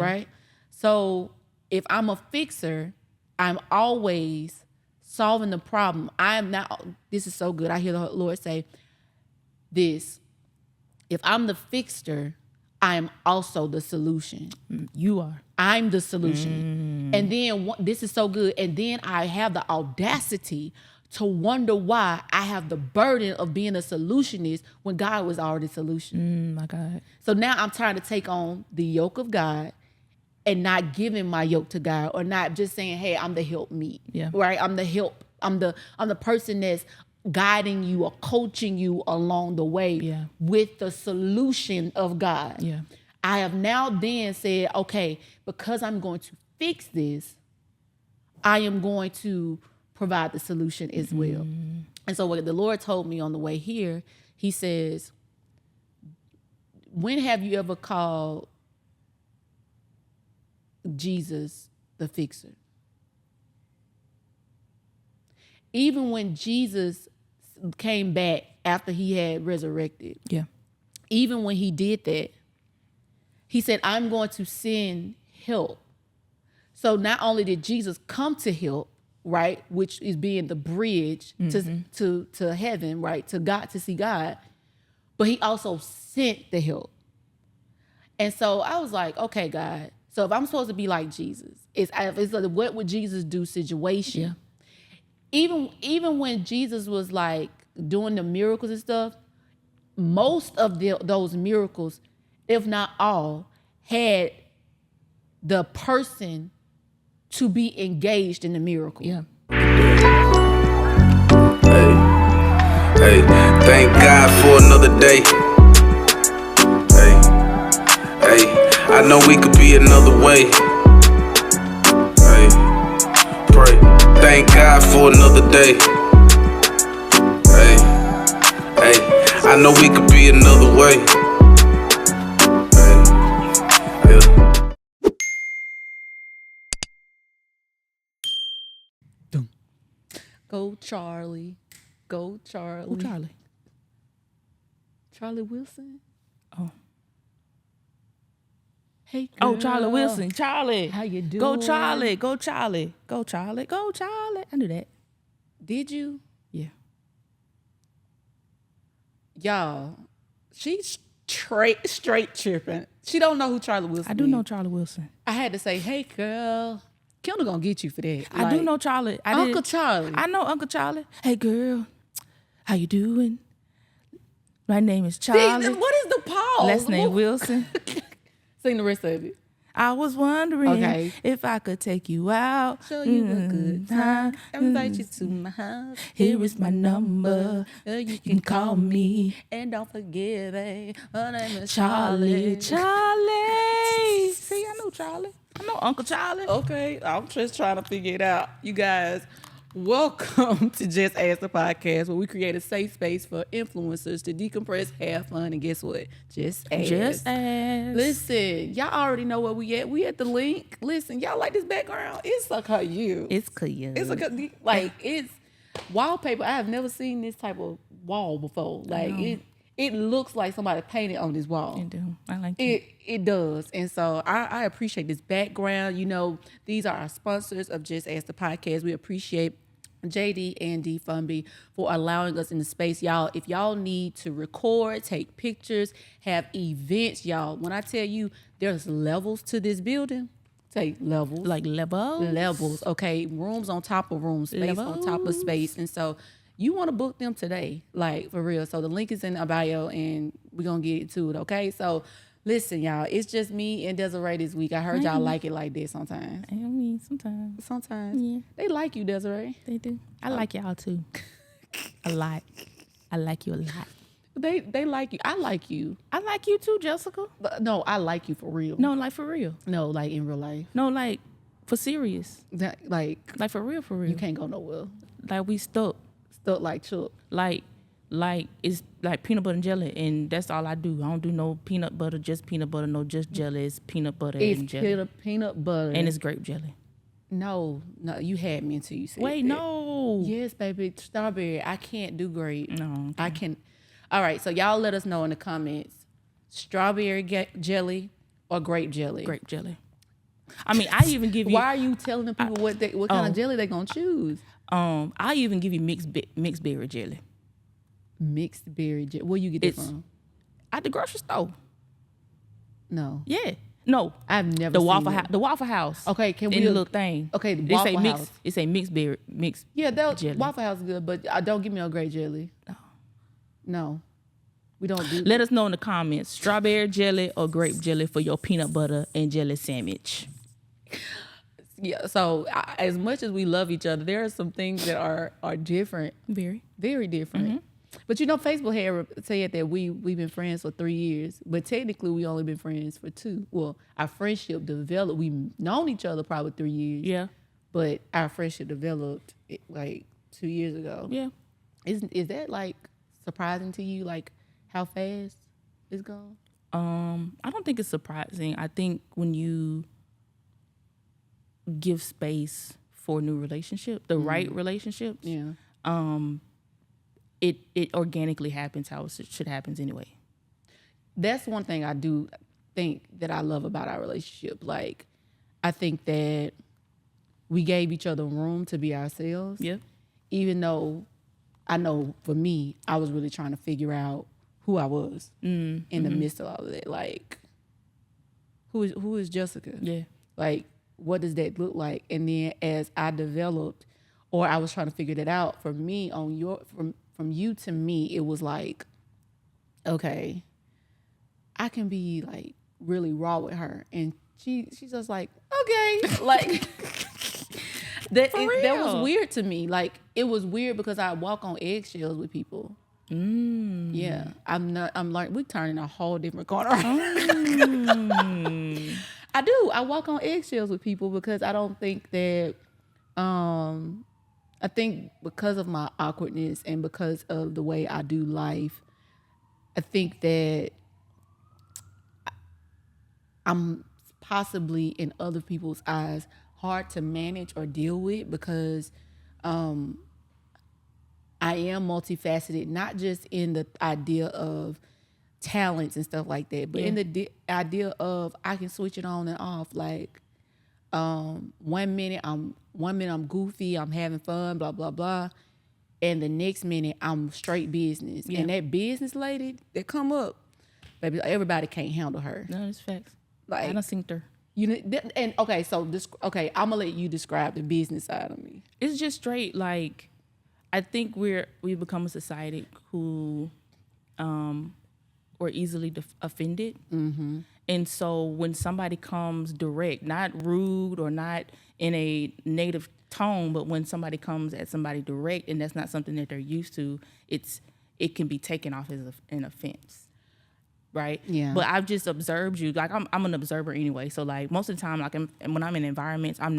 right? So if I'm a fixer, I'm always solving the problem. I am not, this is so good. I hear the Lord say this. If I'm the fixer, I am also the solution. You are. I'm the solution. And then this is so good. And then I have the audacity to wonder why I have the burden of being a solutionist when God was already the solution. My God. So now I'm trying to take on the yoke of God and not giving my yoke to God, or not just saying, hey, I'm the help me. Yeah. Right? I'm the help. I'm the person that's guiding you or coaching you along the way with the solution of God. Yeah. I have now then said, okay, because I'm going to fix this, I am going to provide the solution as well. And so what the Lord told me on the way here, he says, when have you ever called Jesus the fixer? Even when Jesus came back after he had resurrected, even when he did that, he said, I'm going to send help. So not only did Jesus come to help, right, which is being the bridge to heaven, right, to God, to see God, but he also sent the help. And so I was like, okay, God, so if I'm supposed to be like Jesus, it's like, what would Jesus do situation? Yeah. Even when Jesus was like doing the miracles and stuff, most of those miracles, if not all, had the person to be engaged in the miracle. Yeah. Hey, thank God for another day. Hey, I know we could be another way. Hey, pray. Thank God for another day. Hey, I know we could be another way. Go Charlie. Go Charlie. Who Charlie? Charlie Wilson. Oh. Hey, girl. Oh, Charlie Wilson. Charlie. How you doing? Go Charlie. Go Charlie. Go Charlie. Go Charlie. I knew that. Did you? Yeah. Y'all, she's straight tripping. She don't know who Charlie Wilson is. I do know Charlie Wilson. I had to say, hey, girl. Kendall gonna get you for that. I do know Charlie. Uncle Charlie. I know Uncle Charlie. Hey, girl. How you doing? My name is Charlie. What is the pause? Last name Wilson. Sing the rest of it. I was wondering if I could take you out. Show you a good time. Invite you to my house. Here is my number. You can call me. And don't forget, babe, her name is Charlie. Charlie. See, I know Charlie. I know Uncle Charlie. Okay, I'm just trying to figure it out. You guys, welcome to Jess Ask The Podcast, where we create a safe space for influencers to decompress, have fun, and guess what? Just ask. Just ask. Listen, y'all already know where we at. We at the link. Listen, y'all like this background? It's a cute. It's cute. It's it's wallpaper. I have never seen this type of wall before. Like it looks like somebody painted on this wall. It do. I like it. It does. And so I appreciate this background. You know, these are our sponsors of Just Ask The Podcast. We appreciate JD and D Funby for allowing us in the space. Y'all, if y'all need to record, take pictures, have events, y'all, when I tell you there's levels to this building, say levels. Like levels? Levels, okay. Rooms on top of rooms, space on top of space. And so you want to book them today, like for real. So the link is in our bio and we're going to get to it, okay? So listen, y'all, it's just me and Desiree this week. I heard y'all like it like this sometimes. I mean, sometimes. Sometimes. Yeah. They like you, Desiree. They do. I like y'all too. A lot. I like you a lot. They like you. I like you. I like you too, Jessica. But no, I like you for real. No, like for real. No, like in real life. No, like for serious. Like for real, for real. You can't go nowhere. Like we stuck. Stuck like Chuck. Like it's like peanut butter and jelly, and that's all I do. I don't do no peanut butter, just peanut butter, no just jelly. It's peanut butter and jelly. It's peanut butter. And it's grape jelly. No, you had me until you said Wait, that. no. Yes, baby, strawberry. I can't do grape. No. Okay. I can. All right, so y'all let us know in the comments, strawberry jelly or grape jelly? Grape jelly. I mean, I even give you. Why are you telling the people what kind of jelly they gonna choose? I even give you mixed berry jelly. Mixed berry jelly. Where you get that from? At the grocery store. No. Yeah. No. I've never the seen Waffle it. House. The Waffle House. Okay, can we in the little thing? Okay, the Waffle House. It's a mixed berry Yeah, jelly. Waffle House is good, but don't give me no grape jelly. No. We don't do Let us know in the comments, strawberry jelly or grape jelly for your peanut butter and jelly sandwich. Yeah, so as much as we love each other, there are some things that are different. Very. Very different. Mm-hmm. But Facebook had said that we've been friends for 3 years, but technically we only been friends for 2. Well, our friendship developed. We've known each other probably 3 years. Yeah. But our friendship developed like 2 years ago. Yeah. Is that like surprising to you? Like how fast it's gone? I don't think it's surprising. I think when you give space for new relationship, the right relationships. Yeah. It organically happens how it should happen anyway. That's one thing I do think that I love about our relationship. Like, I think that we gave each other room to be ourselves. Yeah. Even though I know for me, I was really trying to figure out who I was in the midst of all of that. Like, who is Jessica? Yeah. Like, what does that look like? And then as I developed, or I was trying to figure that out, for me, from you to me, it was like, okay, I can be like really raw with her, and she's just like, okay, like that was weird to me. Like, it was weird because I walk on eggshells with people. Yeah, I'm like, we're turning a whole different corner. I do. I walk on eggshells with people because I don't think that. I think because of my awkwardness and because of the way I do life, I think that I'm possibly in other people's eyes hard to manage or deal with because I am multifaceted, not just in the idea of talents and stuff like that, but in the idea of I can switch it on and off. Like, 1 minute I'm goofy, I'm having fun, blah blah blah, and the next minute I'm straight business. And that business lady that come up, baby, everybody can't handle her. No, it's facts. Like, I done seen her. You know, and okay, so I'm gonna let you describe the business side of me. It's just straight. Like, I think we've become a society who are easily offended. Mm-hmm. And so when somebody comes direct, not rude or not in a negative tone, but when somebody comes at somebody direct and that's not something that they're used to, it can be taken off as an offense, right? Yeah. But I've just observed you. Like, I'm an observer anyway. So like most of the time, like when I'm in environments, I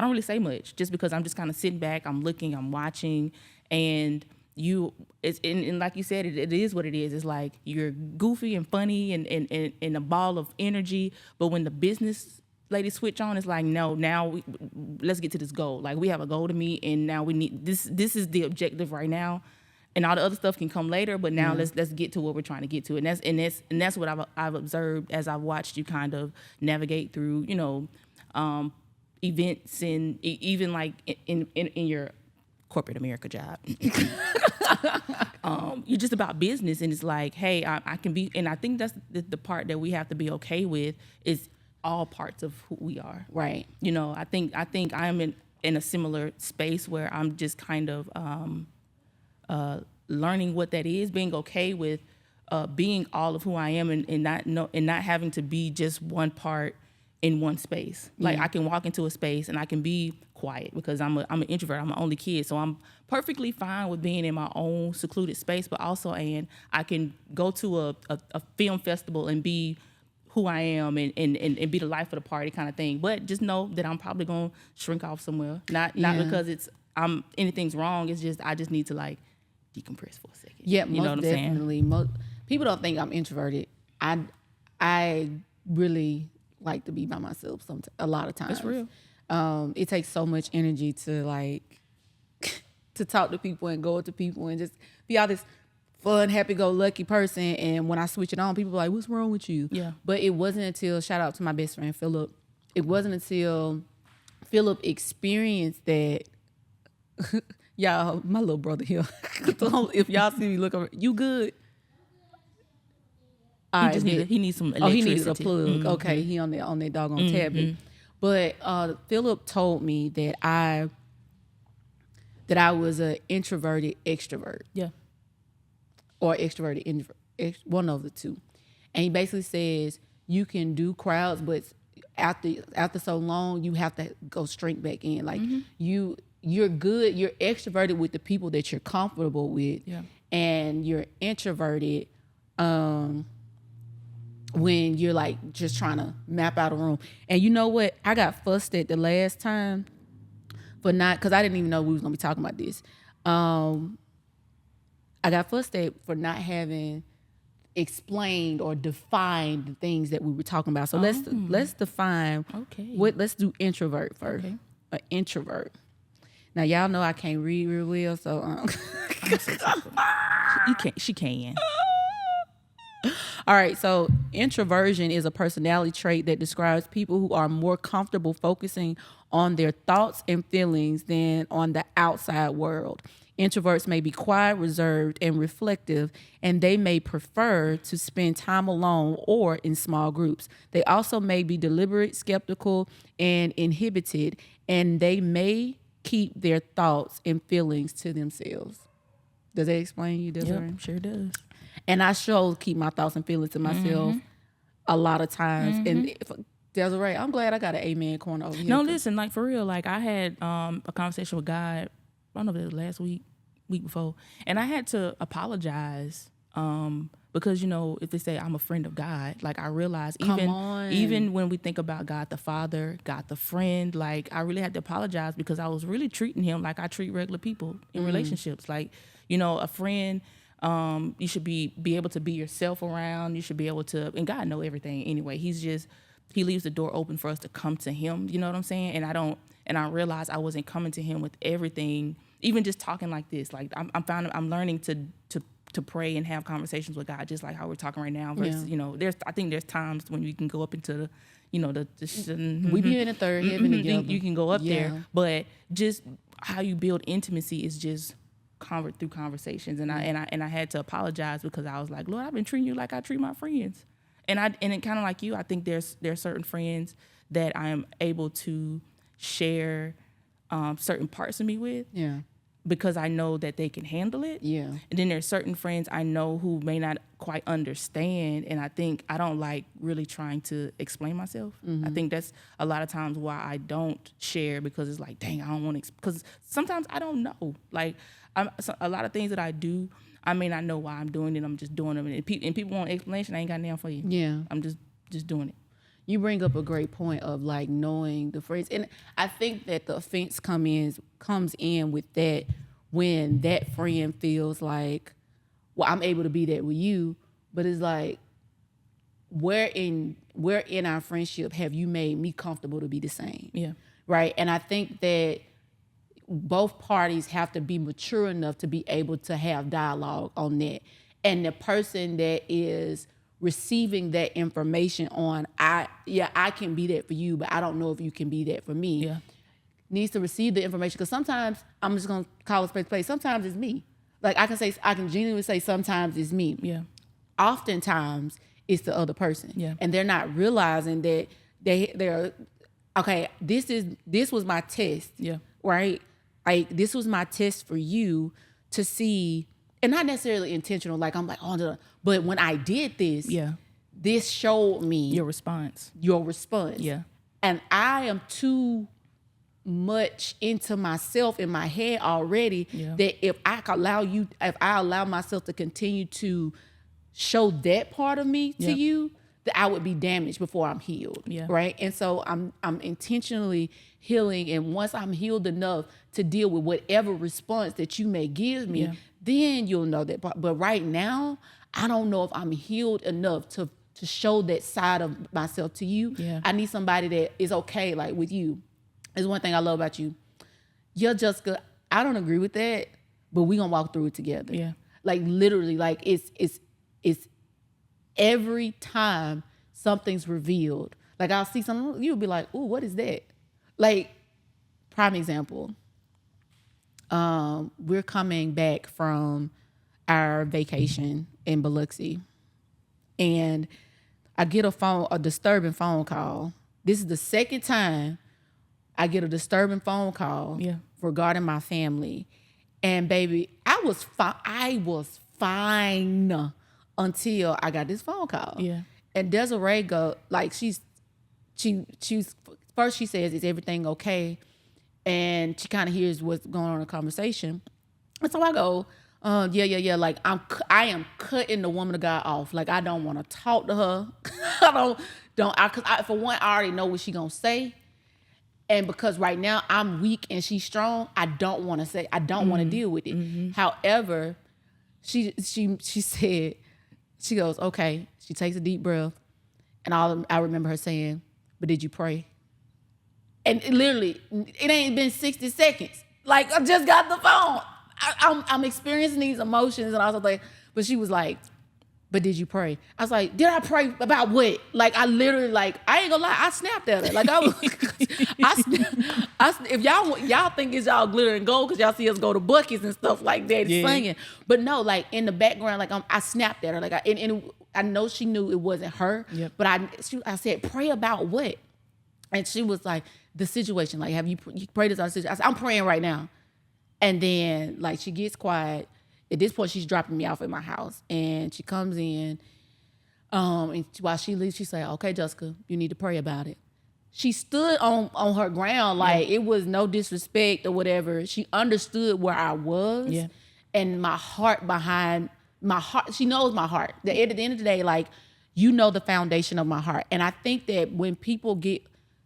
don't really say much just because I'm just kind of sitting back, I'm looking, I'm watching, and and like you said, it is what it is. It's like you're goofy and funny and a ball of energy. But when the business lady switch on, it's like, no, now let's get to this goal. Like, we have a goal to meet, and now we need this. This is the objective right now, and all the other stuff can come later. But now let's get to what we're trying to get to, and that's what I've observed as I've watched you kind of navigate through, events and even like in your corporate America job. You're just about business, and it's like, hey, I can be, and I think that's the part that we have to be okay with is all parts of who we are. Right. I think I'm in a similar space where I'm just kind of learning what that is, being okay with being all of who I am, and not having to be just one part in one space. Like, I can walk into a space and I can be quiet because I'm an introvert. I'm an only kid, so I'm perfectly fine with being in my own secluded space. But also, and I can go to a film festival and be who I am and be the life of the party kind of thing. But just know that I'm probably gonna shrink off somewhere. Not because anything's wrong. It's just I just need to like decompress for a second. Yeah, you know what I'm definitely. saying? People don't think I'm introverted. I really like to be by myself a lot of times. That's real. It takes so much energy to like to talk to people and go up to people and just be all this fun, happy-go-lucky person. And when I switch it on, people are like, "What's wrong with you?" Yeah. But it wasn't until, shout out to my best friend Philip, it wasn't until Philip experienced that. Y'all, my little brother here. If y'all see me look over, you good? He needs some electricity. Oh, he needed a plug. Mm-hmm. Okay, he on that doggone tablet. But Philip told me that I was an introverted extrovert. Yeah. Or extroverted introvert. One of the two. And he basically says you can do crowds, but after so long, you have to go straight back in. Like you're good. You're extroverted with the people that you're comfortable with, and you're introverted when you're like just trying to map out a room. And you know what? I got fussed at the last time for not, because I didn't even know we was gonna be talking about this. I got fussed at for not having explained or defined the things that we were talking about. So let's define. Okay. Let's do introvert first. Okay. An introvert. Now y'all know I can't read real well, so She can. All right, so introversion is a personality trait that describes people who are more comfortable focusing on their thoughts and feelings than on the outside world. Introverts may be quiet, reserved, and reflective, and they may prefer to spend time alone or in small groups. They also may be deliberate, skeptical, and inhibited, and they may keep their thoughts and feelings to themselves. Does that explain you, Desiree? Yep, sure does. And I sure keep my thoughts and feelings to myself a lot of times. And Desiree, I'm glad I got an amen corner over here. No, listen, like for real, like I had a conversation with God, I don't know if it was last week before, and I had to apologize because, you know, if they say I'm a friend of God, like I realize even when we think about God the Father, God the friend, like I really had to apologize because I was really treating him like I treat regular people in relationships. Like, you know, a friend, you should be able to be yourself around. You should be able to, and God know everything anyway. He leaves the door open for us to come to him. You know what I'm saying? And I realized I wasn't coming to him with everything, even just talking like this. Like I'm learning to pray and have conversations with God, just like how we're talking right now. Versus, you know, I think there's times when you can go up into the, you know, we be in the third heaven together. You can go up there, but just how you build intimacy is just through conversations. And I had to apologize because I was like, Lord, I've been treating you like I treat my friends. And it kind of like you, I think there are certain friends that I am able to share certain parts of me with. Yeah. Because I know that they can handle it. Yeah. And then there's certain friends I know who may not quite understand. And I think I don't like really trying to explain myself. I think that's a lot of times why I don't share, because it's like, dang, I don't want to, because sometimes I don't know. Like a lot of things that I do, I may not know why I'm doing it. I'm just doing them. And people want explanation. I ain't got nothing for you. Yeah. I'm just doing it. You bring up a great point of like knowing the friends. And I think that the offense comes in with that when that friend feels like, well, I'm able to be that with you, but it's like, where in our friendship have you made me comfortable to be the same? Yeah. Right. And I think that both parties have to be mature enough to be able to have dialogue on that. And the person that is receiving that information on, I can be that for you, but I don't know if you can be that for me. Yeah. Needs to receive the information, because sometimes I'm just gonna call it place. Sometimes it's me. Like I can genuinely say sometimes it's me. Yeah. Oftentimes it's the other person. Yeah. And they're not realizing that they're okay. This was my test. Yeah. Right. Like this was my test for you to see. And not necessarily intentional, like I'm like, oh no, but when I did this, this showed me your response. Yeah. And I am too much into myself in my head already that if I allow myself to continue to show that part of me to you, that I would be damaged before I'm healed. Yeah. Right. And so I'm intentionally healing. And once I'm healed enough to deal with whatever response that you may give me, then you'll know that part. But right now, I don't know if I'm healed enough to show that side of myself to you. Yeah. I need somebody that is okay, like with you. There's one thing I love about you. You're just good. I don't agree with that, but we gonna walk through it together. Yeah. Like literally, like it's every time something's revealed. Like I'll see something, you would be like, ooh, what is that? Like, prime example. We're coming back from our vacation in Biloxi, and I get a disturbing phone call. This is the second time I get a disturbing phone call regarding my family. And baby, I was fine until I got this phone call. Yeah. And Desiree she's first she says, is everything okay? And she kind of hears what's going on in the conversation. And so I go, yeah. Like I am cutting the woman of God off. Like I don't want to talk to her. For one, I already know what she gonna say. And because right now I'm weak and she's strong, I don't want to deal with it. Mm-hmm. However, she said, she goes, okay. She takes a deep breath. And I remember her saying, but did you pray? And it ain't been 60 seconds. Like, I just got the phone. I'm experiencing these emotions. And I was like, but she was like, but did you pray? I was like, did I pray about what? Like, I literally, like, I ain't gonna lie, I snapped at her. Like, if y'all think it's y'all glitter and gold because y'all see us go to buckets and stuff like that, singing. But no, like, in the background, like, I snapped at her. Like, and I know she knew it wasn't her. Yep. But I said, pray about what? And she was like, the situation. Like, have you prayed about the situation? I said, I'm praying right now. And then, like, she gets quiet. At this point, she's dropping me off at my house. And she comes in. And while she leaves, she said, okay, Jessica, you need to pray about it. She stood on her ground like it was no disrespect or whatever. She understood where I was. Yeah. And my heart, she knows my heart. At the end of the day, like, you know the foundation of my heart. And I think that when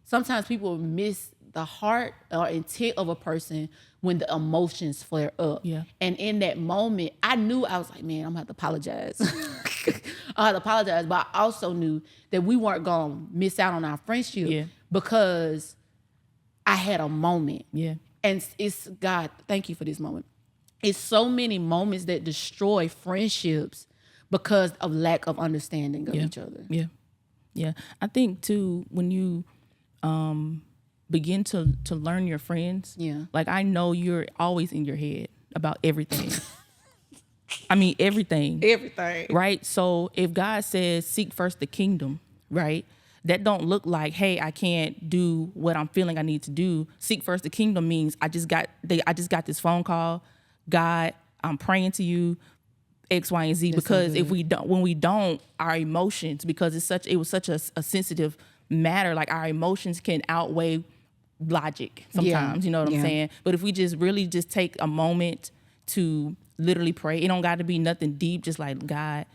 sometimes people miss the heart or intent of a person when the emotions flare up. Yeah. And in that moment, I knew, I was like, man, I'm gonna have to apologize. I had to apologize, but I also knew that we weren't gonna miss out on our friendship because I had a moment. Yeah. And it's, God, thank you for this moment. It's so many moments that destroy friendships because of lack of understanding of each other. Yeah. Yeah. I think too, when you begin to learn your friends, like I know you're always in your head about everything. I mean, everything. Everything. Right? So if God says seek first the kingdom, right? That don't look like, hey, I can't do what I'm feeling I need to do. Seek first the kingdom means I just got this phone call. God, I'm praying to you, X, Y, and Z. That's because so when we don't, our emotions, because it was such a sensitive matter, like our emotions can outweigh logic sometimes, you know what I'm saying? But if we just really just take a moment to literally pray, it don't got to be nothing deep, just like, God,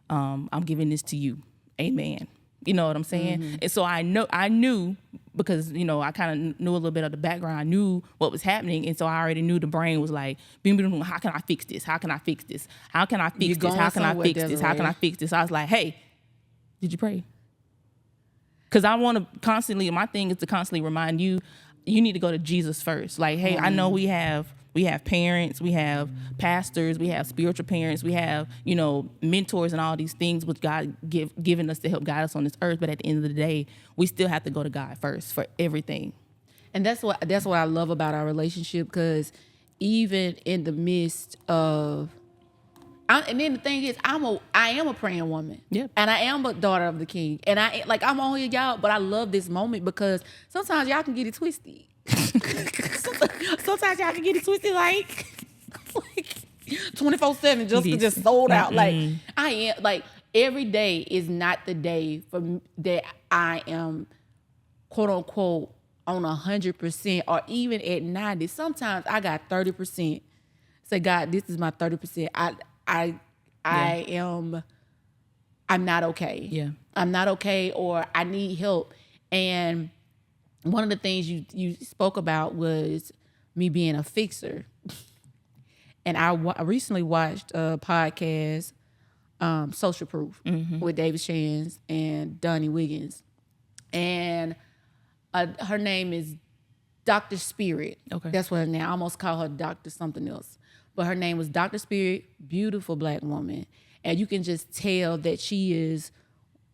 I'm giving this to you. Amen. You know what I'm saying? Mm-hmm. And so I knew because, you know, I kind of knew a little bit of the background. I knew what was happening. And so I already knew the brain was like, how can I fix this? How can I fix this? How can I fix this? How can I fix this? How can I fix this? I was like, hey, did you pray? Because I want to constantly, my thing is to constantly remind you, you need to go to Jesus first. Like, hey, I know we have parents, we have pastors, we have spiritual parents, we have, you know, mentors and all these things which God given us to help guide us on this earth. But at the end of the day, we still have to go to God first for everything. And that's what I love about our relationship, because even in the midst of, and then the thing is, I am a praying woman. Yeah. And I am a daughter of the King. And I'm on here, y'all, but I love this moment because sometimes y'all can get it twisted. Sometimes y'all can get it twisted like 24/7 just sold out. Like, I am, like, every day is not the day that I am, quote unquote, on 100% or even at 90. Sometimes I got 30%. Say, God, this is my 30%. I'm not okay. Yeah. I'm not okay, or I need help. And one of the things you spoke about was me being a fixer. And I recently watched a podcast, Social Proof, with David Shands and Donnie Wiggins. And her name is Dr. Spirit. Okay. That's what her name. I almost call her Dr. something else. But her name was Dr. Spirit, beautiful Black woman. And you can just tell that she is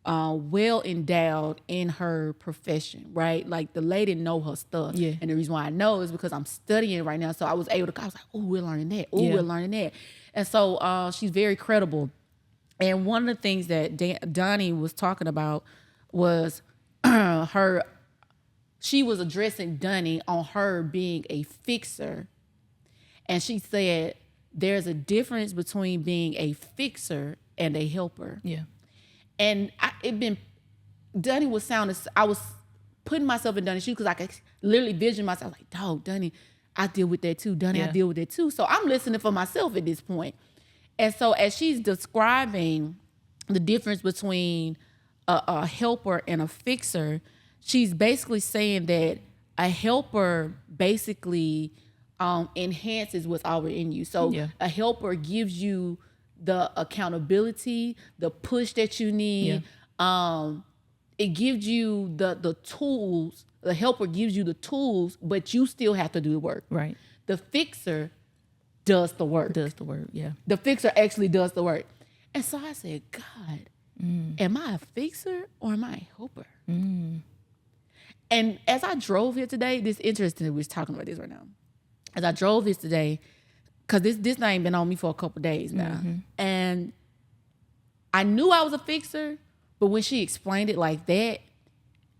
well endowed in her profession, right? Like the lady know her stuff. Yeah. And the reason why I know is because I'm studying right now. So I was like, oh, we're learning that. Oh, we're learning that. And so she's very credible. And one of the things that Donnie was talking about was she was addressing Donnie on her being a fixer. And she said, there's a difference between being a fixer and a helper. Yeah. And Donnie was sounding, I was putting myself in Donnie's shoes because I could literally vision myself like, dog, Donnie, I deal with that too. Donnie, I deal with that too. So I'm listening for myself at this point. And so as she's describing the difference between a helper and a fixer, she's basically saying that a helper basically enhances what's already in you. So a helper gives you the accountability, the push that you need. It gives you the tools. The helper gives you the tools, but you still have to do the work. Right. The fixer does the work. Yeah. The fixer actually does the work. And so I said, God, am I a fixer or am I a helper? And as I drove here today, this interesting, we're talking about this right now. As I drove this today, because this thing ain't been on me for a couple days now. And I knew I was a fixer, but when she explained it like that,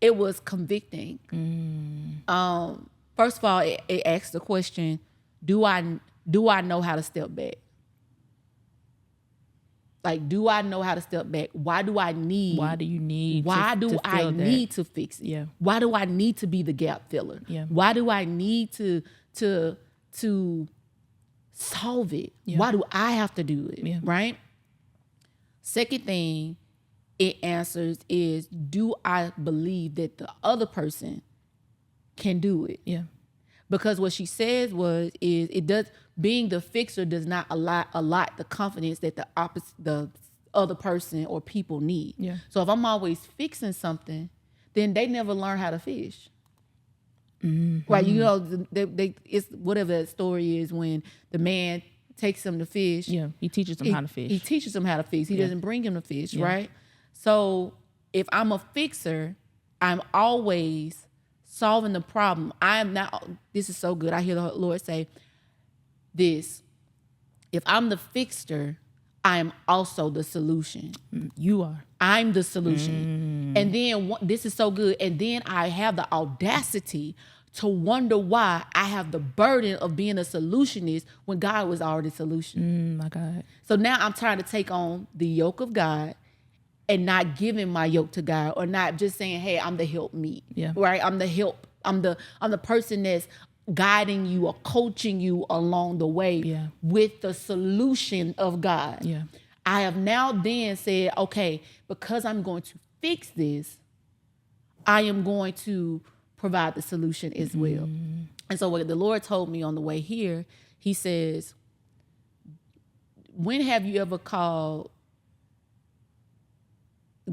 it was convicting. First of all, it asked the question, do I know how to step back? Like, do I know how to step back? Why do I need to fix it? Yeah. Why do I need to be the gap filler? Yeah. Why do I need to solve it? Yeah. Why do I have to do it? Yeah. Right? Second thing it answers is, do I believe that the other person can do it? Yeah. Because what she says being the fixer does not allot the confidence that the other person or people need. Yeah. So if I'm always fixing something, then they never learn how to fish. Right? You know, it's whatever that story is when the man takes them to fish. Yeah. He teaches them how to fish. He teaches them how to fish. He doesn't bring them to fish, right? So if I'm a fixer, I'm always solving the problem. I am not, this is so good. I hear the Lord say this: if I'm the fixer, I am also the solution. You are. I'm the solution. And then this is so good. And then I have the audacity to wonder why I have the burden of being a solutionist when God was already the solution. My God. So now I'm trying to take on the yoke of God and not giving my yoke to God, or not just saying, hey, I'm the help meet. Yeah. Right? I'm the help. I'm the person that's guiding you or coaching you along the way with the solution of God. Yeah. I have now then said, okay, because I'm going to fix this, I am going to provide the solution as well. And so what the Lord told me on the way here, he says, when have you ever called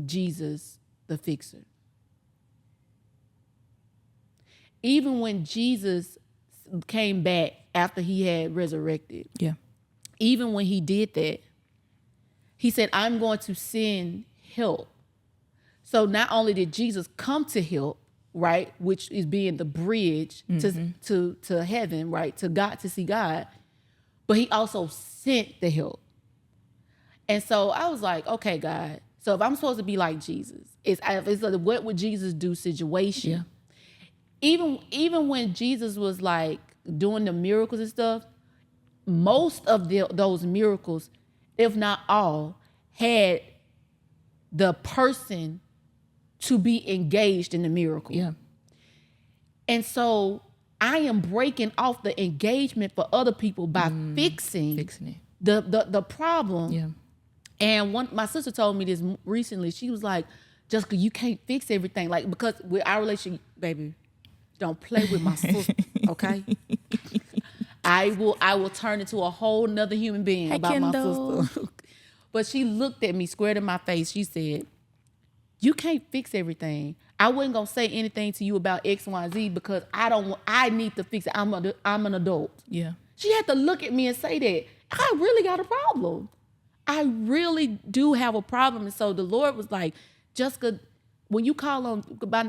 Jesus the fixer? Even when Jesus came back after he had resurrected, even when he did that, he said, I'm going to send help. So not only did Jesus come to help, right, which is being the bridge to heaven, right, to God, to see God, but he also sent the help. And so I was like, okay, God, so if I'm supposed to be like Jesus, it's like, what would Jesus do situation. Yeah. Even when Jesus was like doing the miracles and stuff, most of those miracles, if not all, had the person to be engaged in the miracle. Yeah. And so I am breaking off the engagement for other people by fixing it. The problem. Yeah. And my sister told me this recently. She was like, Jessica, you can't fix everything. Like, because with our relationship, baby, don't play with my sister, okay? I will turn into a whole nother human being about Kendall. my sister. But she looked at me squared in my face. She said, you can't fix everything. I wasn't gonna say anything to you about X, Y, Z because I need to fix it. I'm an adult. Yeah. She had to look at me and say that. I really got a problem. I really do have a problem. And so the Lord was like, Jessica, when you call on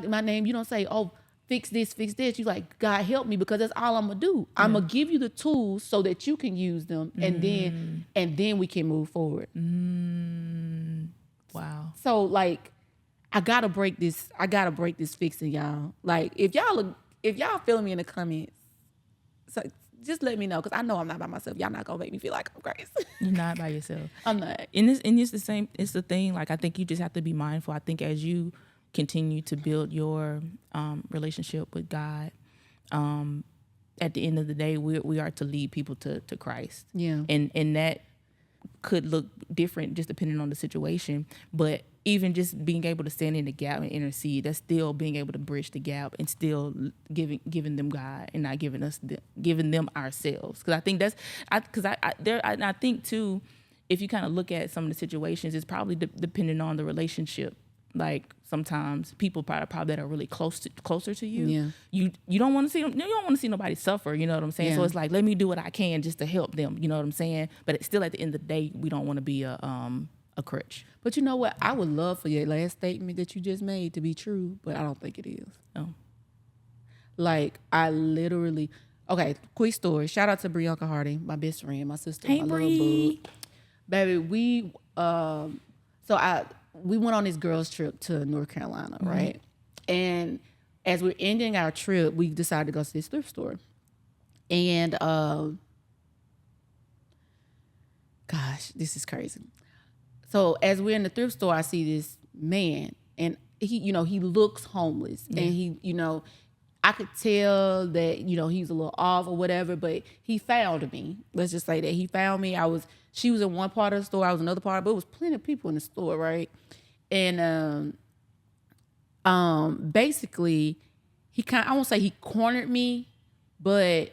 my name, you don't say, oh, fix this. You like, God help me, because that's all I'm gonna do. I'm gonna give you the tools so that you can use them, and then we can move forward. Wow. So like, I gotta break this fixing, y'all. Like, if y'all feeling me in the comments, so just let me know, because I know I'm not by myself. Y'all not gonna make me feel like I'm crazy. You're not by yourself. I'm not. And it's the same. It's the thing. Like, I think you just have to be mindful. I think as you continue to build your relationship with God, at the end of the day, we are to lead people to Christ. Yeah. And that could look different just depending on the situation. But even just being able to stand in the gap and intercede, that's still being able to bridge the gap and still giving them God and not giving them ourselves. Because I think I think too, if you kind of look at some of the situations, it's probably depending on the relationship. Like, sometimes people probably that are really closer to you. Yeah. You don't want to see them. You don't want to see nobody suffer. You know what I'm saying? Yeah. So it's like, let me do what I can just to help them. You know what I'm saying? But still, at the end of the day, we don't want to be a crutch. But you know what? I would love for your last statement that you just made to be true, but I don't think it is. Oh. Like, I literally. Okay, quick story. Shout out to Brianka Hardy, my best friend, my sister, hey, my Bree. little bug. Baby, we went on this girls trip to North Carolina, right? And as we're ending our trip, we decided to go to this thrift store. And gosh, this is crazy. So as we're in the thrift store, I see this man, and he looks homeless, and he, I could tell that, he's a little off or whatever, but he found me. Let's just say that he found me. She was in one part of the store, I was in another part, but it was plenty of people in the store, right? And basically, I won't say he cornered me, but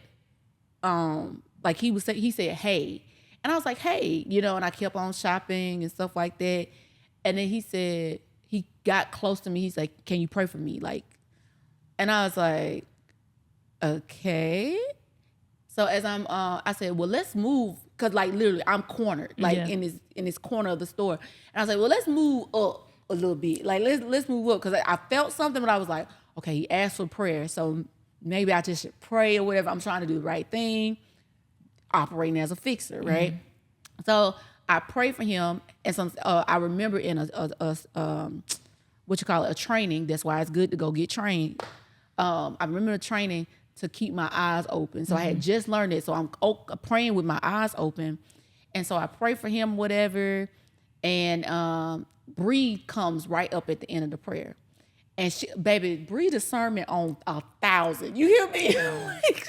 like he said, hey. And I was like, hey, and I kept on shopping and stuff like that. And then he got close to me. He's like, can you pray for me? Like, and I was like, okay. So as I said, well, let's move. Cause like literally I'm cornered, like in this corner of the store. And I was like, well, let's move up a little bit. Like let's move up. Cause I felt something, but I was like, okay, he asked for prayer. So maybe I just should pray or whatever. I'm trying to do the right thing. Operating as a fixer, right? Mm-hmm. So I prayed for him, and I remember in a training. That's why it's good to go get trained. I remember the training to keep my eyes open. So I had just learned it. So I'm praying with my eyes open, and so I pray for him, whatever. And Bree comes right up at the end of the prayer, and Bree discernment on 1,000. You hear me? Like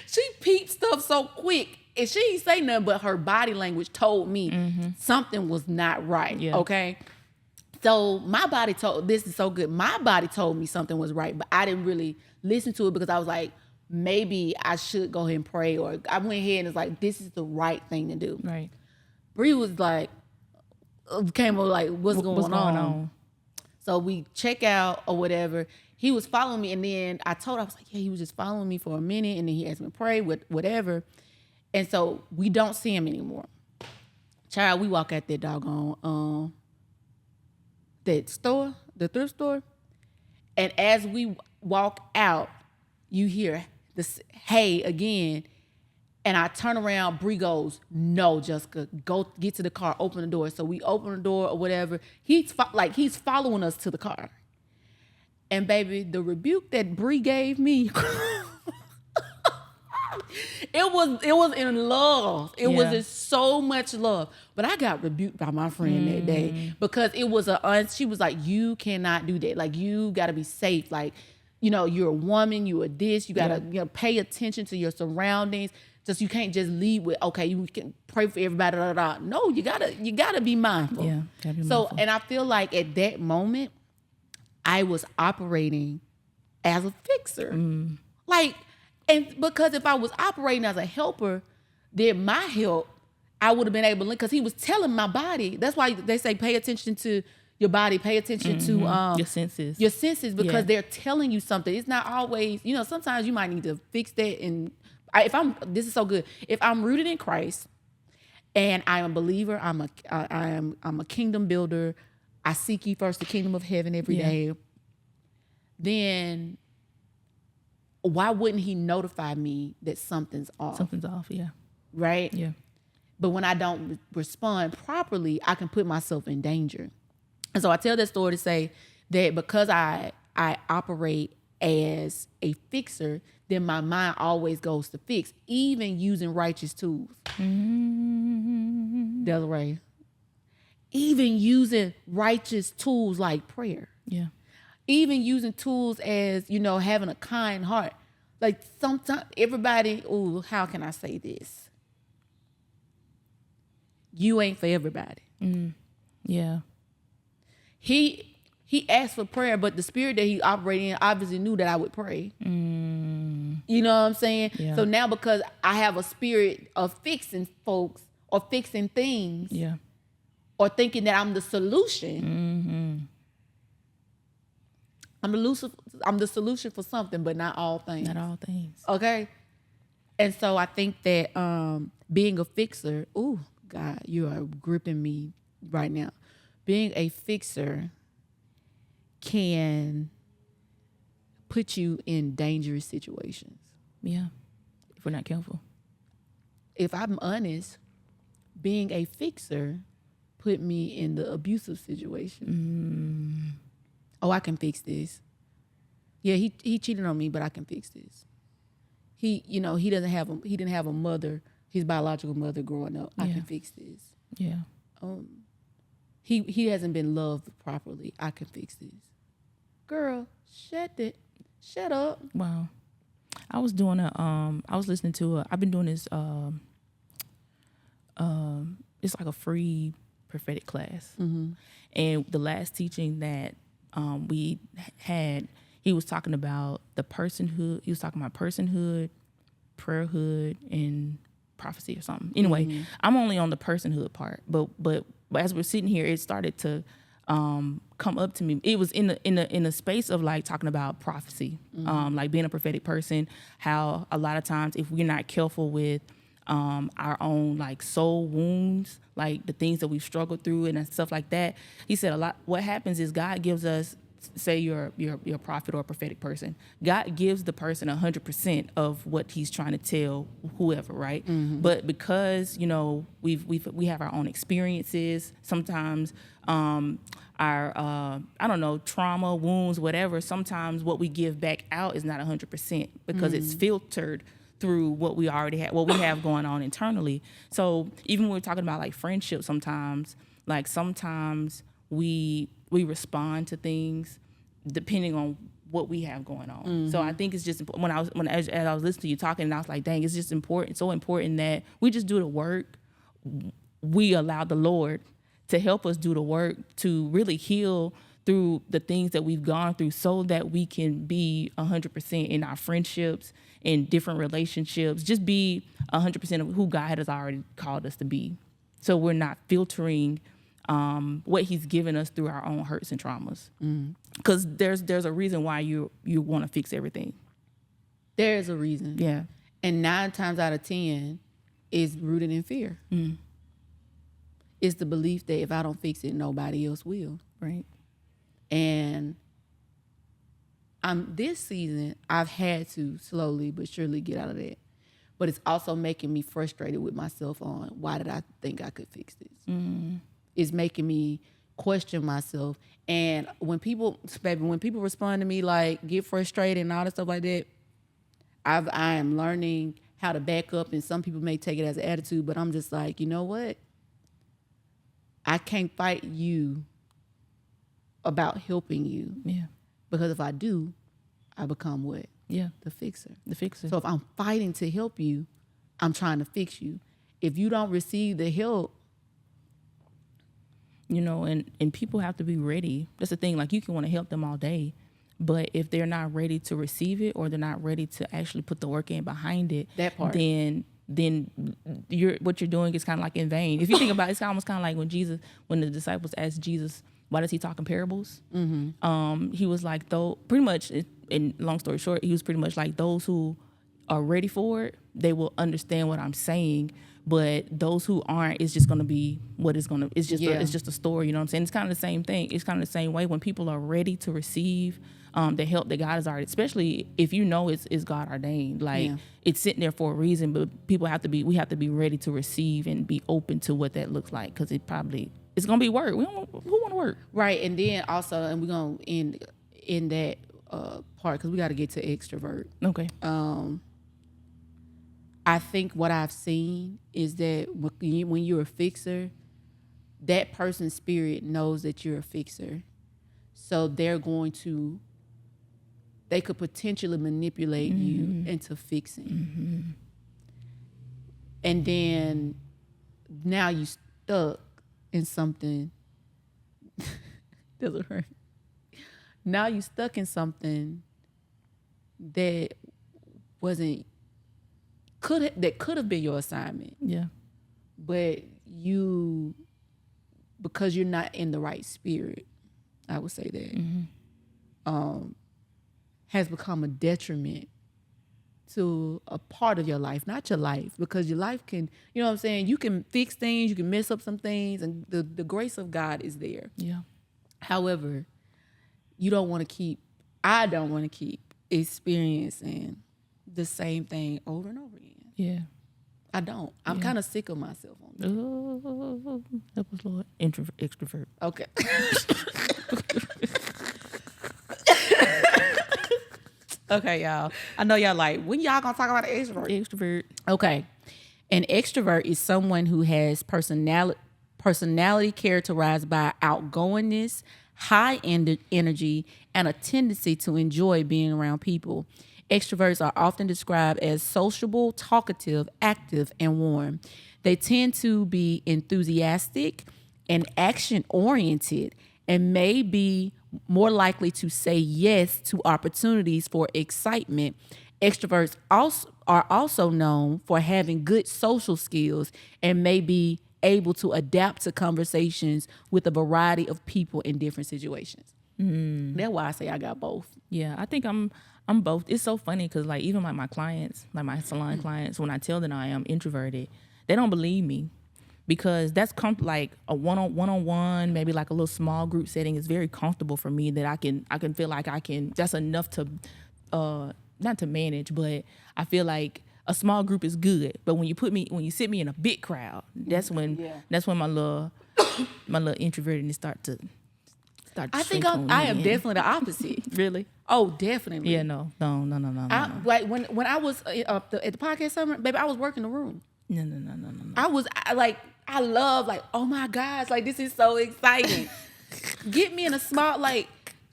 she peeped stuff so quick, and she didn't say nothing, but her body language told me something was not right. Yeah. Okay. So my body this is so good. My body told me something was right, but I didn't really listen to it because I was like, maybe I should go ahead and pray, or I went ahead and was like, this is the right thing to do. Right. Bree was like, came over like, what's going on? So we check out or whatever. He was following me, and then I was like, yeah, he was just following me for a minute, and then he asked me to pray, whatever. And so we don't see him anymore. Child, we walk out that doggone that store, the thrift store, and as we walk out, you hear this hey again, and I turn around. Bree goes, no, Jessica, go get to the car, open the door. So we open the door or whatever. He's following us to the car. And baby, the rebuke that Bree gave me, it was in love. It was in so much love. But I got rebuked by my friend that day because it was she was like, you cannot do that. Like, you got to be safe. Like, you're a woman, you are this. You got to pay attention to your surroundings. Just you can't just lead with, okay, you can pray for everybody. No, you gotta be mindful. Yeah, gotta be mindful. And I feel like at that moment, I was operating as a fixer. Like, and because if I was operating as a helper, then my help, I would have been able to, because he was telling my body. That's why they say pay attention to your body, pay attention to your senses. Your senses, because they're telling you something. It's not always, sometimes you might need to fix that. And this is so good. If I'm rooted in Christ and I'm a believer, I'm a kingdom builder, I seek ye first the kingdom of heaven every day, then why wouldn't he notify me that something's off? Something's off, yeah. Right? Yeah. But when I don't respond properly, I can put myself in danger. And so I tell that story to say that because I operate as a fixer, then my mind always goes to fix, even using righteous tools. Desiree. Even using righteous tools like prayer. Yeah. Even using tools as, having a kind heart. Like sometimes everybody, how can I say this? You ain't for everybody. Yeah. He asked for prayer, but the spirit that he operated in obviously knew that I would pray. You know what I'm saying? Yeah. So now because I have a spirit of fixing folks or fixing things, Yeah. or thinking that I'm the solution. I'm the solution for something, but not all things. Not all things. Okay? And so I think that being a fixer, God, you are gripping me right now. Being a fixer can put you in dangerous situations. Yeah. If we're not careful. If I'm honest, being a fixer put me in the abusive situation. Oh, I can fix this. Yeah, he cheated on me, but I can fix this. He didn't have a mother, his biological mother growing up. I can fix this. Yeah. He hasn't been loved properly. I can fix this. Girl, shut up. Wow. I was doing I've been doing this it's like a free prophetic class. And the last teaching that we had, he was talking about the personhood. He was talking about personhood, prayerhood, and prophecy or something. Anyway, I'm only on the personhood part, but as we're sitting here, it started to come up to me. It was in the space of like talking about prophecy, like being a prophetic person. How a lot of times, if we're not careful with our own like soul wounds, like the things that we've struggled through and stuff like that. He said a lot. What happens is God gives us, say you're a prophet or a prophetic person. God gives the person 100% of what He's trying to tell whoever, right? But because we have our own experiences, sometimes our trauma, wounds, whatever. Sometimes what we give back out is not 100% because it's filtered through what we already have, what we have going on internally. So even when we're talking about like friendship, sometimes we respond to things depending on what we have going on. So I think it's just as I was listening to you talking, and I was like, dang, it's just important, so important that we just do the work. We allow the Lord to help us do the work to really heal through the things that we've gone through, so that we can be 100% in our friendships, in different relationships, just be 100% of who God has already called us to be. So we're not filtering what He's given us through our own hurts and traumas. Because there's a reason why you want to fix everything. There is a reason. Yeah. And 9 times out of 10 is rooted in fear. It's the belief that if I don't fix it, nobody else will. Right. And this season, I've had to slowly but surely get out of that. But it's also making me frustrated with myself on why did I think I could fix this? It's making me question myself. And when people respond to me like get frustrated and all that stuff like that, I am learning how to back up. And some people may take it as an attitude, but I'm just like, you know what? I can't fight you about helping you. Yeah. Because if I do, I become what? Yeah. The fixer. The fixer. So if I'm fighting to help you, I'm trying to fix you. If you don't receive the help, and people have to be ready. That's the thing. Like, you can want to help them all day, but if they're not ready to receive it, or they're not ready to actually put the work in behind it, that part, then what you're doing is kind of like in vain. If you think about it, it's almost kind of like when the disciples asked Jesus, why does He talk in parables? He was like, pretty much, in long story short, he was pretty much like, those who are ready for it, they will understand what I'm saying. But those who aren't, it's just going to be what it's going to, it's just a story, you know what I'm saying? It's kind of the same thing. It's kind of the same way when people are ready to receive the help that God has already, especially if you know it's God ordained. Like it's sitting there for a reason, but we have to be ready to receive and be open to what that looks like, because it's going to be work. Who want to work? Right. And then also, and we're going to end in that part because we got to get to extrovert. Okay. I think what I've seen is that when you're a fixer, that person's spirit knows that you're a fixer. So they could potentially manipulate you into fixing. Mm-hmm. And then now you stuck in something. Doesn't hurt. Now you stuck in something that could have been your assignment. Yeah. But because you're not in the right spirit, I would say that, has become a detriment to a part of your life, not your life, because your life can, you know what I'm saying? You can fix things, you can mess up some things, and the grace of God is there. Yeah. However, I don't want to keep experiencing the same thing over and over again. Yeah. I don't. I'm kind of sick of myself on that. Oh, help us, Lord. Extrovert. Okay. Okay, y'all. I know y'all like, when y'all gonna talk about an extrovert? Extrovert. Okay. An extrovert is someone who has personality characterized by outgoingness, high energy, and a tendency to enjoy being around people. Extroverts are often described as sociable, talkative, active, and warm. They tend to be enthusiastic and action-oriented and may be more likely to say yes to opportunities for excitement. Extroverts are also known for having good social skills and may be able to adapt to conversations with a variety of people in different situations. That's why I say I got both. Yeah, I think I'm both. It's so funny because like even like my clients, like my salon clients, when I tell them I am introverted, they don't believe me, because that's like a one-on-one, maybe like a little small group setting is very comfortable for me, that I can feel like that's enough to not to manage, but I feel like a small group is good. But when you sit me in a big crowd, that's when my little introvertedness start to I think I am definitely the opposite. Really? Oh, definitely. Yeah, no. Like when I was at the podcast summer, baby, I was working the room. No. I love, like, oh my gosh, like this is so exciting. Get me in a small, like,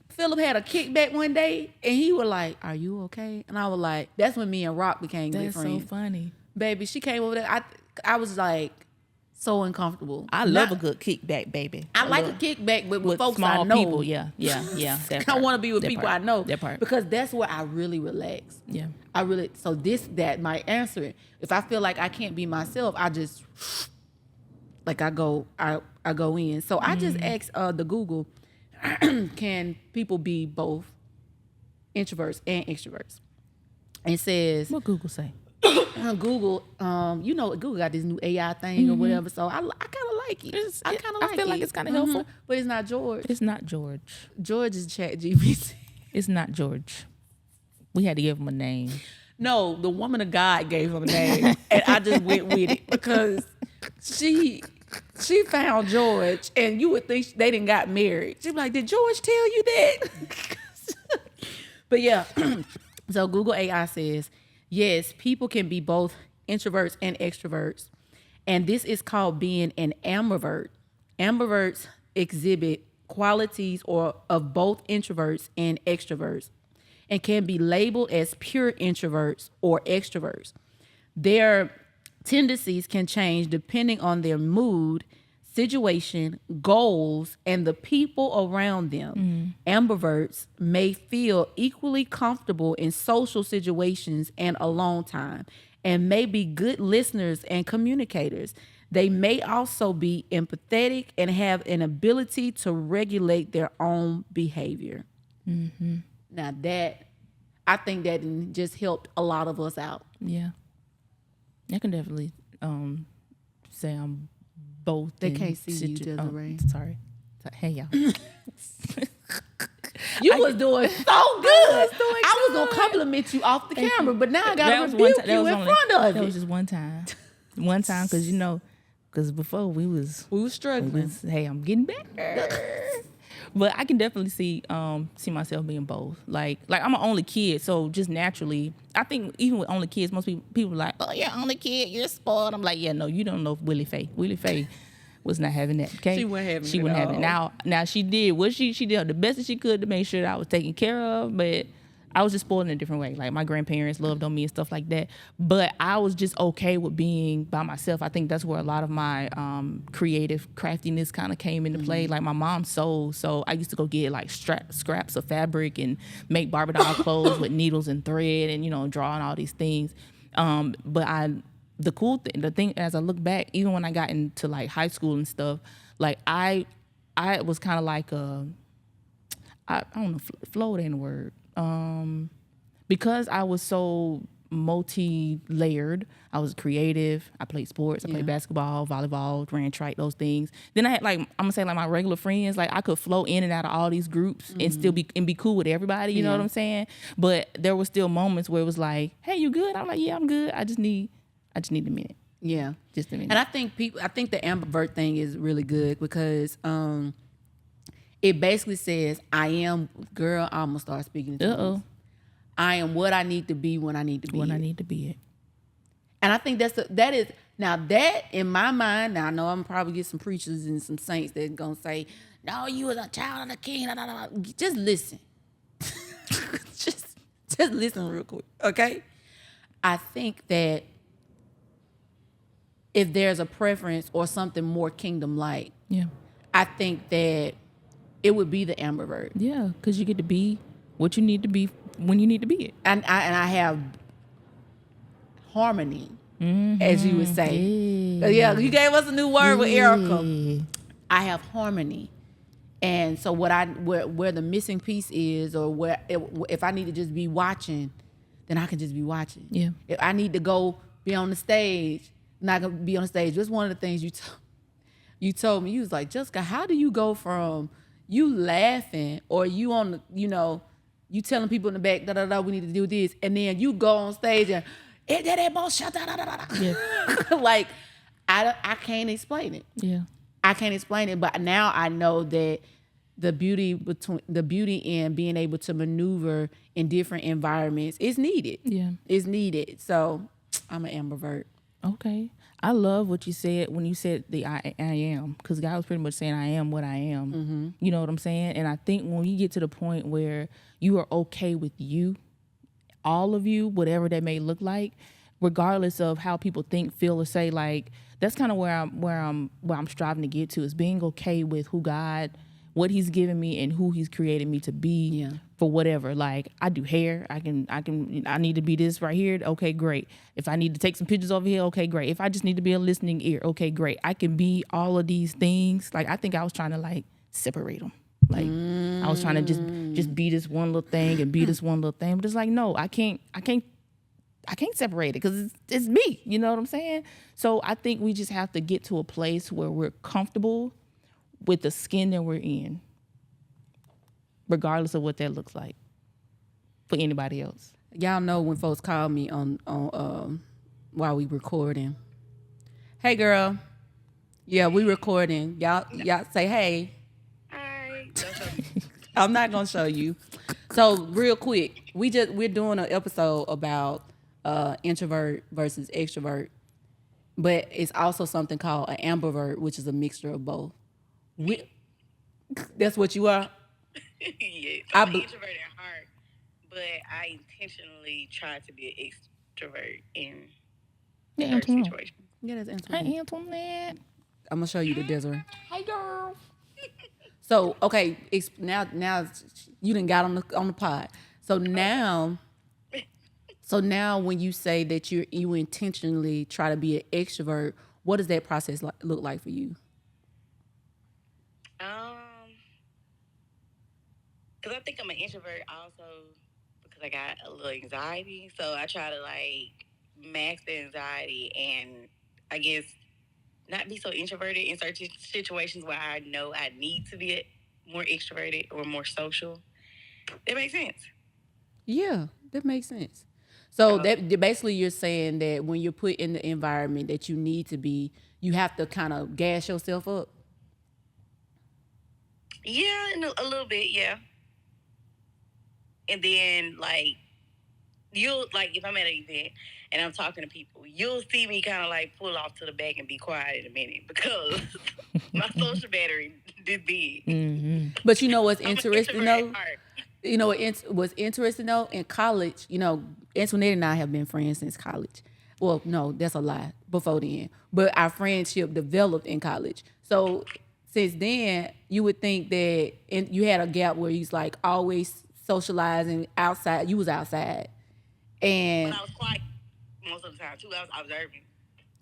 Philip had a kickback one day and he was like, "Are you okay?" And I was like, that's when me and Rock became good friends. That's so funny. Baby, she came over there. I was like so uncomfortable. I love a good kickback, baby. I like a kickback, but with folks small I know. People, yeah. I want to be with people I know. That part. Because that's where I really relax. Yeah. So that might answer it. If I feel like I can't be myself, I just, like, I go in. So I just asked the Google, can people be both introverts and extroverts? And it says, what Google say? Google, Google got this new AI thing or whatever. So I kind of like it. I feel like it's kind of helpful. But it's not George. It's not George. George is ChatGPT. It's not George. We had to give him a name. No, the woman of God gave him a name, and I just went with it because she found George, and you would think they didn't got married. She'd be like, "Did George tell you that?" But yeah, so Google AI says, yes, people can be both introverts and extroverts, and this is called being an ambivert. Ambiverts exhibit qualities of both introverts and extroverts, and can be labeled as pure introverts or extroverts. Their tendencies can change depending on their mood, situation, goals, and the people around them. Ambiverts may feel equally comfortable in social situations and alone time, and may be good listeners and communicators. They may also be empathetic and have an ability to regulate their own behavior. Now I think that just helped a lot of us out. Yeah. That can definitely say I'm both. They can't see you, Desiree. Sorry. Hey, y'all. You was doing so good. I was gonna compliment you off the camera, but now I gotta rebuke you in front of it. That was just one time. One time, because before we was struggling. Hey, I'm getting better. But I can definitely see myself being both. Like I'm an only kid, so just naturally, I think even with only kids, most people are like, oh, you're only kid, you're spoiled. I'm like, yeah, no, you don't know Willie Faye. Willie Faye was not having that. Okay, she wasn't having it. Now she did what she did the best that she could to make sure that I was taken care of, but I was just spoiled in a different way. Like my grandparents loved on me and stuff like that. But I was just okay with being by myself. I think that's where a lot of my creative craftiness kind of came into play. Like my mom sewed, so I used to go get like scraps of fabric and make Barbie doll clothes with needles and thread and draw and all these things. But the thing as I look back, even when I got into like high school and stuff, like I was kind of like I don't know, float ain't a word. Because I was so multi-layered, I was creative. I played sports. I played basketball, volleyball, ran track, those things. Then I had I'm gonna say my regular friends. Like I could flow in and out of all these groups and still be cool with everybody. You know what I'm saying? But there were still moments where it was like, "Hey, you good?" I'm like, "Yeah, I'm good. I just need a minute." Yeah, just a minute. And I think the ambivert thing is really good because it basically says, I am, girl, I'm going to start speaking to you. I am what I need to be when I need to be I need to be it. And I think that is, now that in my mind, now I know I'm probably get some preachers and some saints that going to say, no, you was a child of the king. Just listen. just listen real quick, okay? I think that if there's a preference or something more kingdom-like, I think that it would be the ambivert. Yeah, because you get to be what you need to be when you need to be it. And I have harmony, as you would say. Yeah, you gave us a new word with Erica. I have harmony. And so where the missing piece is, or if I need to just be watching, then I can just be watching. Yeah. If I need to go be on the stage, not gonna be on the stage. That's one of the things you told me. You was like, Jessica, how do you go from you laughing or you on the, you telling people in the back, we need to do this, and then you go on stage and like I can't explain it. Yeah. I can't explain it, but now I know that the beauty in being able to maneuver in different environments is needed. Yeah. It's needed. So I'm an ambivert. Okay. I love what you said when you said the I am, because God was pretty much saying I am what I am. Mm-hmm. You know what I'm saying? And I think when you get to the point where you are okay with you, all of you, whatever that may look like, regardless of how people think, feel, or say, like that's kind of where I'm striving to get to, is being okay with who God, what He's given me, and who He's created me to be for whatever. Like I do hair, I need to be this right here. Okay, great. If I need to take some pictures over here, okay, great. If I just need to be a listening ear, okay, great. I can be all of these things. Like I think I was trying to like separate them. Like I was trying to just be this one little thing and be this one little thing. But it's like, no, I can't separate it because it's me. You know what I'm saying? So I think we just have to get to a place where we're comfortable with the skin that we're in, regardless of what that looks like for anybody else. Y'all know when folks call me on while we recording. Hey girl, yeah, we recording. Y'all say hey. Hi. I'm not gonna show you. So real quick, we're doing an episode about introvert versus extrovert, but it's also something called an ambivert, which is a mixture of both. That's what you are. Yeah, I'm an introvert at heart, but I intentionally try to be an extrovert in certain situations. Yeah, that's Antoinette. Hi, Antoinette. I'm gonna show you the Desiree. Hey, girl. So okay, now you done got on the pod. So now when you say that you intentionally try to be an extrovert, what does that process look like for you? Because I think I'm an introvert also because I got a little anxiety. So I try to like mask the anxiety and I guess not be so introverted in certain situations where I know I need to be more extroverted or more social. That makes sense. Yeah, that makes sense. So that basically you're saying that when you're put in the environment that you need to be, you have to kind of gas yourself up. Yeah, a little bit, yeah. And then you'll if I'm at an event and I'm talking to people, you'll see me kind of pull off to the back and be quiet in a minute because my social battery is big. Mm-hmm. But you know what's interesting though? You know what's interesting though? In college, Antoinette and I have been friends since college. Well, no, that's a lie. Before then, but our friendship developed in college. So since then, you would think that you had a gap where he's always socializing outside. You was outside, and I was quiet most of the time too. I was observing.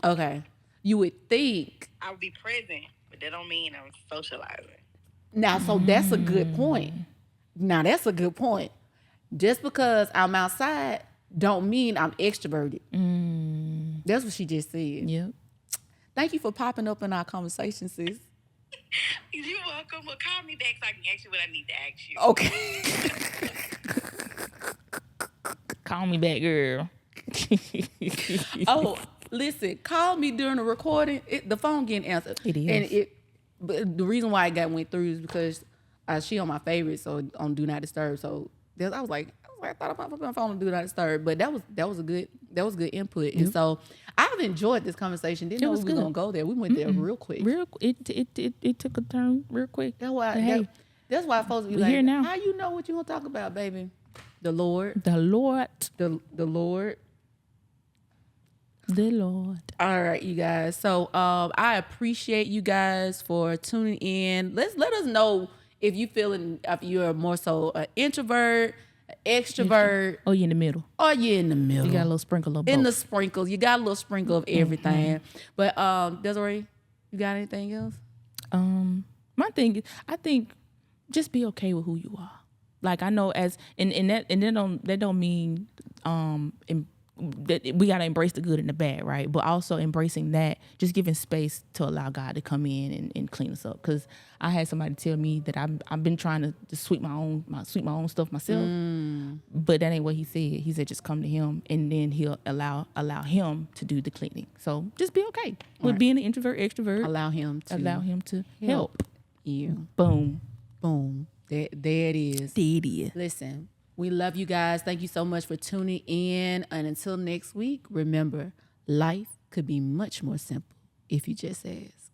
Okay, you would think I would be present, but that don't mean I'm socializing. Now, so that's a good point. Just because I'm outside don't mean I'm extroverted. That's what she just said. Yep. Thank you for popping up in our conversation, sis. You're welcome. Well, call me back so I can ask you what I need to ask you. Okay. Call me back, girl. Oh, listen, call me during the recording. The phone getting answered. It is. But the reason why I went through is because she on my favorite, so on Do Not Disturb. So I was like, I thought about putting my phone on Do Not Disturb, but that was good input. And so I've enjoyed this conversation. Didn't know we were gonna go there. We went there real quick. It took a turn real quick. That's why folks be here now. How you know what you gonna talk about, baby? The Lord. The Lord. The Lord. The Lord. All right, you guys. So I appreciate you guys for tuning in. Let us know if you're more so an introvert, an extrovert, or you in the middle. You got a little sprinkle of both. In the sprinkles, you got a little sprinkle of everything. But Desiree, you got anything else? My thing is, I think just be okay with who you are. I know that don't mean that we gotta embrace the good and the bad, right? But also embracing that, just giving space to allow God to come in and clean us up. Because I had somebody tell me that I've been trying to sweep my own stuff myself, but that ain't what he said. He said just come to him, and then he'll allow him to do the cleaning. So just be okay with being an introvert, extrovert. Allow him to help you. Boom. There it is. Listen. We love you guys. Thank you so much for tuning in. And until next week, remember, life could be much more simple if you just ask.